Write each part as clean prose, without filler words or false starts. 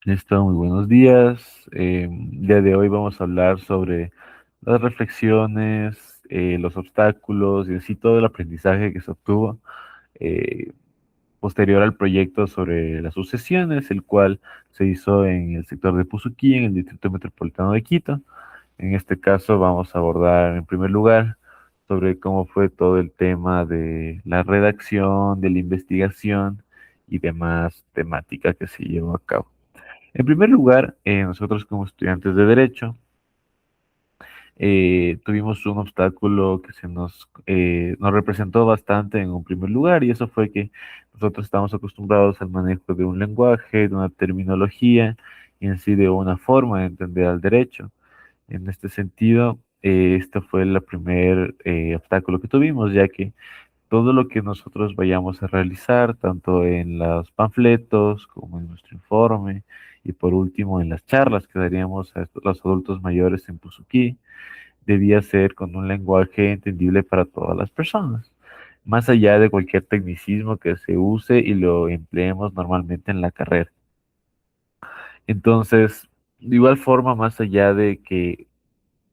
Listo, muy buenos días. El día de hoy vamos a hablar sobre las reflexiones, los obstáculos y así todo el aprendizaje que se obtuvo eh, posterior al proyecto sobre las sucesiones, el cual se hizo en el sector de Puzuquí, en el Distrito Metropolitano de Quito. En este caso vamos a abordar en primer lugar sobre cómo fue todo el tema de la redacción, de la investigación y demás temática que se llevó a cabo. En primer lugar, nosotros como estudiantes de Derecho tuvimos un obstáculo que nos representó bastante en un primer lugar, y eso fue que nosotros estamos acostumbrados al manejo de un lenguaje, de una terminología y en sí de una forma de entender al derecho. En este sentido, este fue el primer obstáculo que tuvimos, ya que todo lo que nosotros vayamos a realizar, tanto en los panfletos como en nuestro informe, y por último en las charlas que daríamos a los adultos mayores en Puzuquí, debía ser con un lenguaje entendible para todas las personas, más allá de cualquier tecnicismo que se use y lo empleemos normalmente en la carrera. Entonces, de igual forma, más allá de que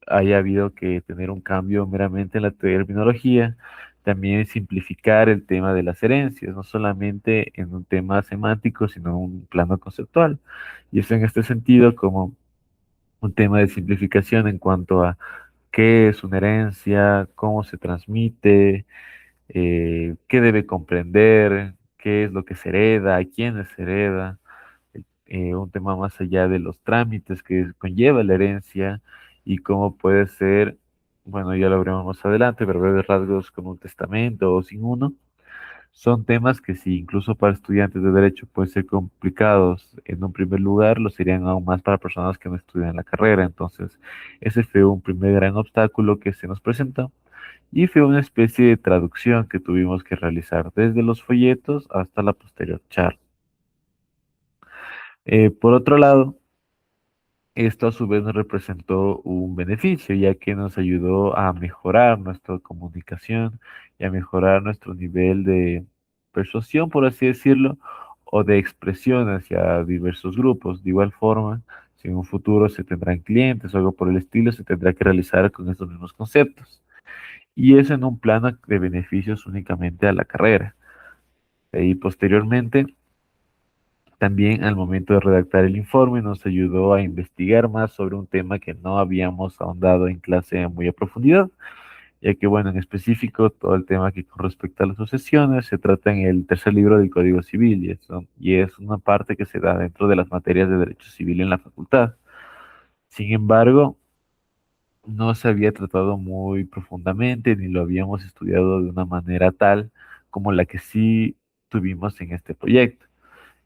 haya habido que tener un cambio meramente en la terminología, también simplificar el tema de las herencias, no solamente en un tema semántico, sino en un plano conceptual. Y es en este sentido como un tema de simplificación en cuanto a qué es una herencia, cómo se transmite, qué debe comprender, qué es lo que se hereda, a quiénes se hereda, un tema más allá de los trámites que conlleva la herencia y cómo puede ser, bueno, ya lo veremos más adelante, pero breves rasgos con un testamento o sin uno. Son temas que si incluso para estudiantes de derecho pueden ser complicados en un primer lugar, lo serían aún más para personas que no estudian la carrera. Entonces, ese fue un primer gran obstáculo que se nos presentó y fue una especie de traducción que tuvimos que realizar desde los folletos hasta la posterior charla. Por otro lado, esto a su vez nos representó un beneficio, ya que nos ayudó a mejorar nuestra comunicación y a mejorar nuestro nivel de persuasión, por así decirlo, o de expresión hacia diversos grupos. De igual forma, si en un futuro se tendrán clientes o algo por el estilo, se tendrá que realizar con estos mismos conceptos. Y eso en un plano de beneficios únicamente a la carrera. Y posteriormente, también al momento de redactar el informe nos ayudó a investigar más sobre un tema que no habíamos ahondado en clase muy a profundidad, ya que, bueno, en específico, todo el tema que con respecto a las sucesiones se trata en el tercer libro del Código Civil, y es una parte que se da dentro de las materias de Derecho Civil en la facultad. Sin embargo, no se había tratado muy profundamente ni lo habíamos estudiado de una manera tal como la que sí tuvimos en este proyecto.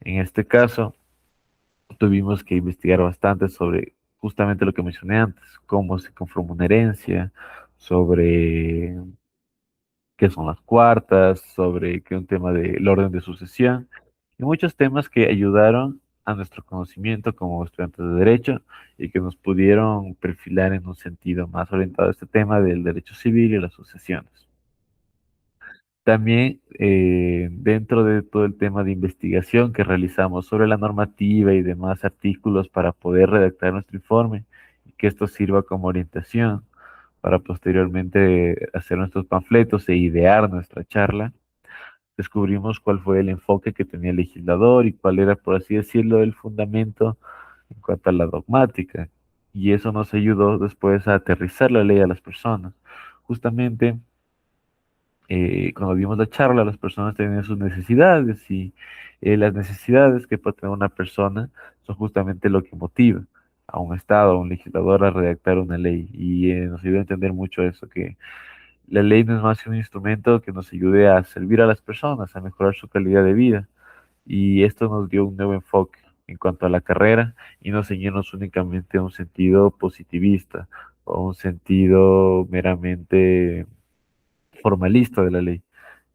En este caso, tuvimos que investigar bastante sobre justamente lo que mencioné antes, cómo se conforma una herencia, sobre qué son las cuartas, sobre qué un tema del orden de sucesión, y muchos temas que ayudaron a nuestro conocimiento como estudiantes de derecho y que nos pudieron perfilar en un sentido más orientado a este tema del derecho civil y las sucesiones. También dentro de todo el tema de investigación que realizamos sobre la normativa y demás artículos para poder redactar nuestro informe y que esto sirva como orientación para posteriormente hacer nuestros panfletos e idear nuestra charla, descubrimos cuál fue el enfoque que tenía el legislador y cuál era, por así decirlo, el fundamento en cuanto a la dogmática. Y eso nos ayudó después a aterrizar la ley a las personas. Justamente cuando dimos la charla, las personas tenían sus necesidades y las necesidades que puede tener una persona son justamente lo que motiva a un Estado, a un legislador a redactar una ley. Y nos ayuda a entender mucho eso, que la ley no es más que un instrumento que nos ayude a servir a las personas, a mejorar su calidad de vida. Y esto nos dio un nuevo enfoque en cuanto a la carrera y no ceñirnos únicamente a un sentido positivista o un sentido meramente formalista de la ley,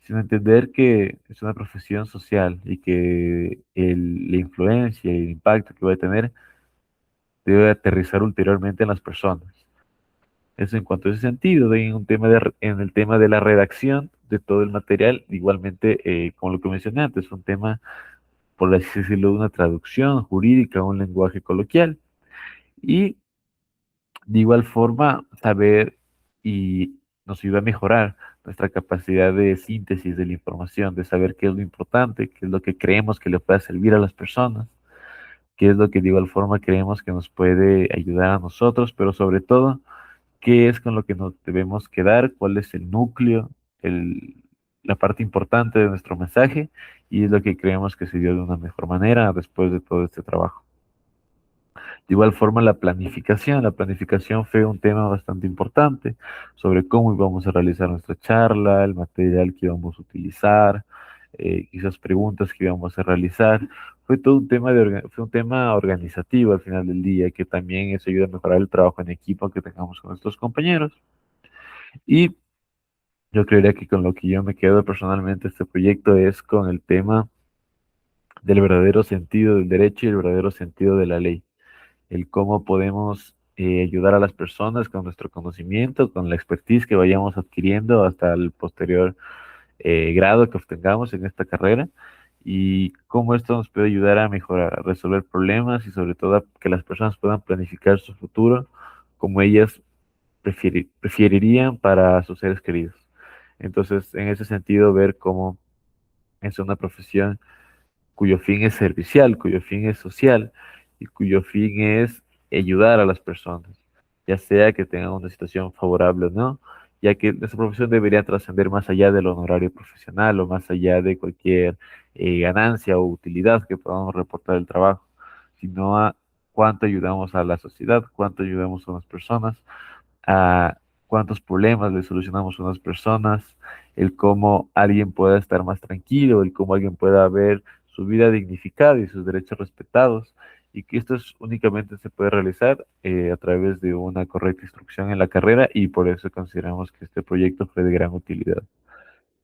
sino entender que es una profesión social y que la influencia y el impacto que va a tener debe aterrizar ulteriormente en las personas. Eso en cuanto a ese sentido, en el tema de la redacción de todo el material, igualmente, como lo que mencioné antes, un tema por así decirlo, una traducción jurídica a un lenguaje coloquial. Y de igual forma, saber y nos ayuda a mejorar nuestra capacidad de síntesis de la información, de saber qué es lo importante, qué es lo que creemos que le puede servir a las personas, qué es lo que de igual forma creemos que nos puede ayudar a nosotros, pero sobre todo, qué es con lo que nos debemos quedar, cuál es el núcleo, el, la parte importante de nuestro mensaje y es lo que creemos que se dio de una mejor manera después de todo este trabajo. De igual forma, la planificación. La planificación fue un tema bastante importante sobre cómo íbamos a realizar nuestra charla, el material que íbamos a utilizar, quizás preguntas que íbamos a realizar. Fue todo un tema fue un tema organizativo al final del día, que también eso ayuda a mejorar el trabajo en equipo que tengamos con nuestros compañeros. Y yo creería que con lo que yo me quedo personalmente este proyecto es con el tema del verdadero sentido del derecho y el verdadero sentido de la ley, el cómo podemos ayudar a las personas con nuestro conocimiento, con la expertise que vayamos adquiriendo hasta el posterior grado que obtengamos en esta carrera y cómo esto nos puede ayudar a mejorar, a resolver problemas y sobre todo a que las personas puedan planificar su futuro como ellas preferirían para sus seres queridos. Entonces, en ese sentido, ver cómo es una profesión cuyo fin es servicial, cuyo fin es social y cuyo fin es ayudar a las personas, ya sea que tengan una situación favorable o no, ya que nuestra profesión debería trascender más allá del honorario profesional o más allá de cualquier ganancia o utilidad que podamos reportar del trabajo, sino a cuánto ayudamos a la sociedad, cuánto ayudamos a las personas, a cuántos problemas le solucionamos a unas personas, el cómo alguien pueda estar más tranquilo, el cómo alguien pueda ver su vida dignificada y sus derechos respetados, y que esto únicamente se puede realizar a través de una correcta instrucción en la carrera, y por eso consideramos que este proyecto fue de gran utilidad.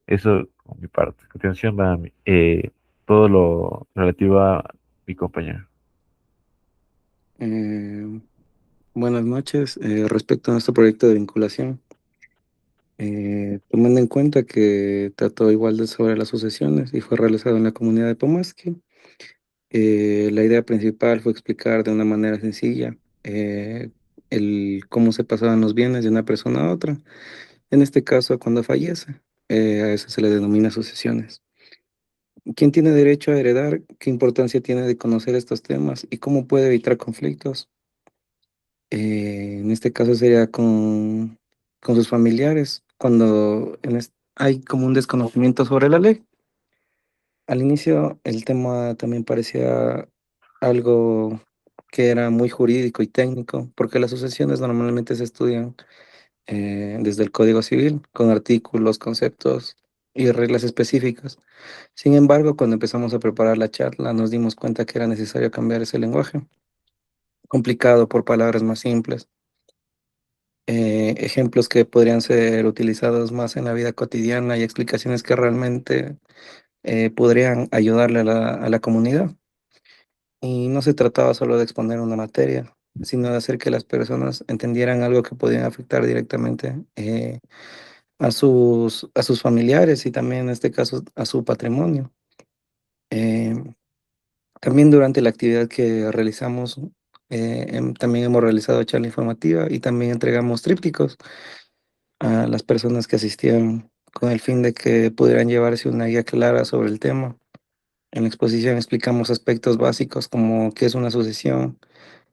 Eso por mi parte. A continuación va todo lo relativo a mi compañero. Eh, Buenas noches. Respecto a nuestro proyecto de vinculación, tomando en cuenta que trató igual de sobre las sucesiones y fue realizado en la comunidad de Pomaski, la idea principal fue explicar de una manera sencilla el cómo se pasaban los bienes de una persona a otra. En este caso, cuando fallece, a eso se le denomina sucesiones. ¿Quién tiene derecho a heredar? ¿Qué importancia tiene de conocer estos temas y cómo puede evitar conflictos? En este caso sería con sus familiares, cuando hay como un desconocimiento sobre la ley. Al inicio el tema también parecía algo que era muy jurídico y técnico, porque las sucesiones normalmente se estudian desde el Código Civil, con artículos, conceptos y reglas específicas. Sin embargo, cuando empezamos a preparar la charla, nos dimos cuenta que era necesario cambiar ese lenguaje, complicado por palabras más simples. Ejemplos que podrían ser utilizados más en la vida cotidiana y explicaciones que realmente podrían ayudarle a la comunidad. Y no se trataba solo de exponer una materia, sino de hacer que las personas entendieran algo que podía afectar directamente a sus familiares y también en este caso a su patrimonio. Eh, También durante la actividad que realizamos, también hemos realizado charla informativa y también entregamos trípticos a las personas que asistían con el fin de que pudieran llevarse una guía clara sobre el tema. En la exposición explicamos aspectos básicos como qué es una sucesión,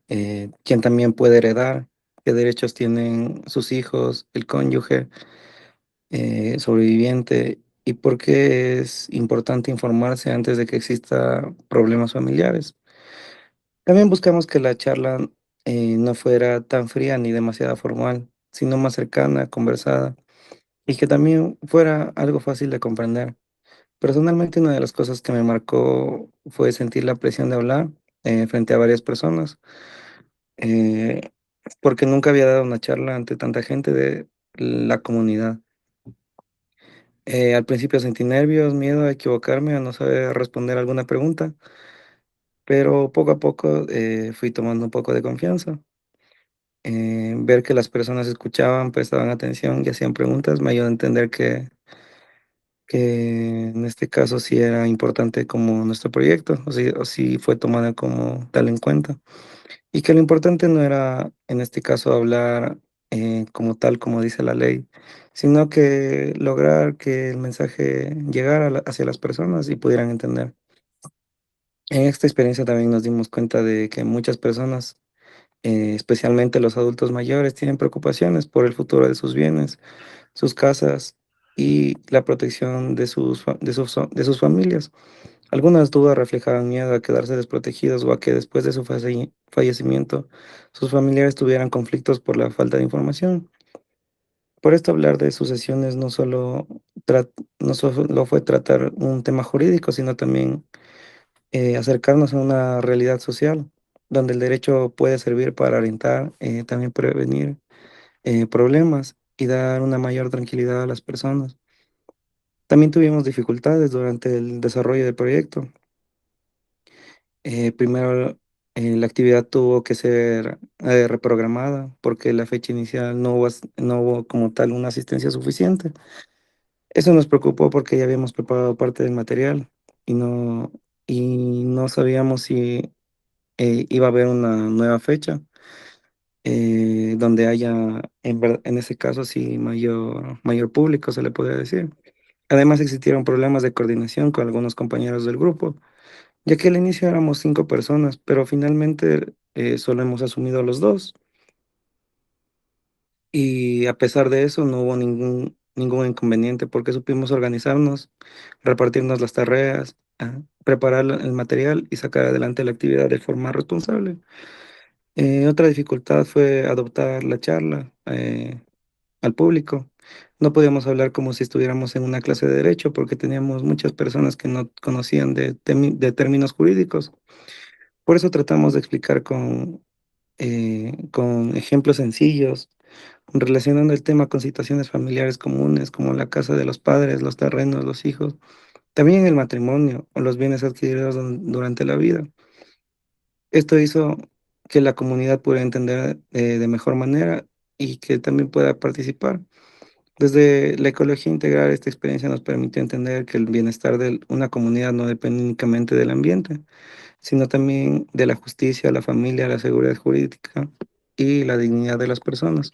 quién también puede heredar, qué derechos tienen sus hijos, el cónyuge, sobreviviente y por qué es importante informarse antes de que exista problemas familiares. También buscamos que la charla no fuera tan fría ni demasiado formal, sino más cercana, conversada y que también fuera algo fácil de comprender. Personalmente, una de las cosas que me marcó fue sentir la presión de hablar frente a varias personas, eh, porque nunca había dado una charla ante tanta gente de la comunidad. Al principio sentí nervios, miedo a equivocarme, a no saber responder alguna pregunta, pero poco a poco fui tomando un poco de confianza. Ver que las personas escuchaban, prestaban atención y hacían preguntas me ayudó a entender que que en este caso sí era importante como nuestro proyecto, o sí fue tomada como tal en cuenta. Y que lo importante no era, en este caso, hablar como tal, como dice la ley, sino que lograr que el mensaje llegara hacia las personas y pudieran entender. En esta experiencia también nos dimos cuenta de que muchas personas, especialmente los adultos mayores, tienen preocupaciones por el futuro de sus bienes, sus casas y la protección de de sus familias. Algunas dudas reflejaban miedo a quedarse desprotegidos o a que después de su fallecimiento sus familiares tuvieran conflictos por la falta de información. Por esto hablar de sucesiones no solo fue tratar un tema jurídico, sino también acercarnos a una realidad social, donde el derecho puede servir para orientar, también prevenir problemas y dar una mayor tranquilidad a las personas. También tuvimos dificultades durante el desarrollo del proyecto. Primero, la actividad tuvo que ser reprogramada porque la fecha inicial no hubo como tal una asistencia suficiente. Eso nos preocupó porque ya habíamos preparado parte del material y no sabíamos si iba a haber una nueva fecha donde haya, en ese caso, sí, mayor público, se le podría decir. Además, existieron problemas de coordinación con algunos compañeros del grupo, ya que al inicio éramos 5 personas, pero finalmente solo hemos asumido los dos. Y a pesar de eso, no hubo ningún inconveniente porque supimos organizarnos, repartirnos las tareas, preparar el material y sacar adelante la actividad de forma responsable. Otra dificultad fue adoptar la charla al público. No podíamos hablar como si estuviéramos en una clase de derecho porque teníamos muchas personas que no conocían de términos jurídicos. Por eso tratamos de explicar con ejemplos sencillos, relacionando el tema con situaciones familiares comunes como la casa de los padres, los terrenos, los hijos, también el matrimonio o los bienes adquiridos durante la vida. Esto hizo que la comunidad pudiera entender de mejor manera y que también pueda participar. Desde la ecología integral, esta experiencia nos permitió entender que el bienestar de una comunidad no depende únicamente del ambiente, sino también de la justicia, la familia, la seguridad jurídica y la dignidad de las personas.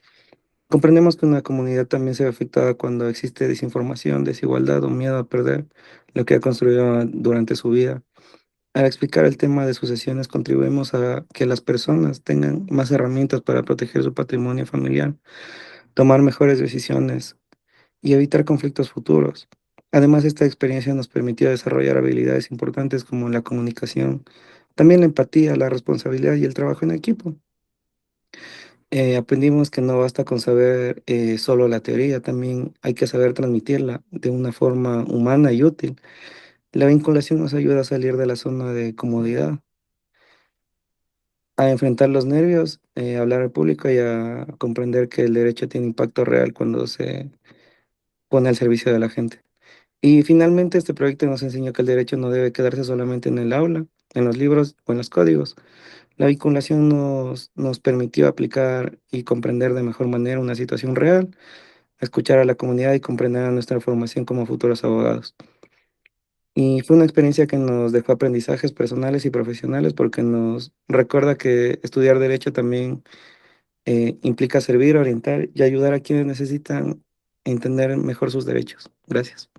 Comprendemos que una comunidad también se ve afectada cuando existe desinformación, desigualdad o miedo a perder lo que ha construido durante su vida. Al explicar el tema de sucesiones, contribuimos a que las personas tengan más herramientas para proteger su patrimonio familiar, tomar mejores decisiones y evitar conflictos futuros. Además, esta experiencia nos permitió desarrollar habilidades importantes como la comunicación, también la empatía, la responsabilidad y el trabajo en equipo. Aprendimos que no basta con saber solo la teoría, también hay que saber transmitirla de una forma humana y útil. La vinculación nos ayuda a salir de la zona de comodidad, a enfrentar los nervios, hablar al público y a comprender que el derecho tiene impacto real cuando se pone al servicio de la gente. Y finalmente este proyecto nos enseñó que el derecho no debe quedarse solamente en el aula, en los libros o en los códigos. La vinculación nos permitió aplicar y comprender de mejor manera una situación real, escuchar a la comunidad y comprender a nuestra formación como futuros abogados. Y fue una experiencia que nos dejó aprendizajes personales y profesionales porque nos recuerda que estudiar derecho también implica servir, orientar y ayudar a quienes necesitan entender mejor sus derechos. Gracias.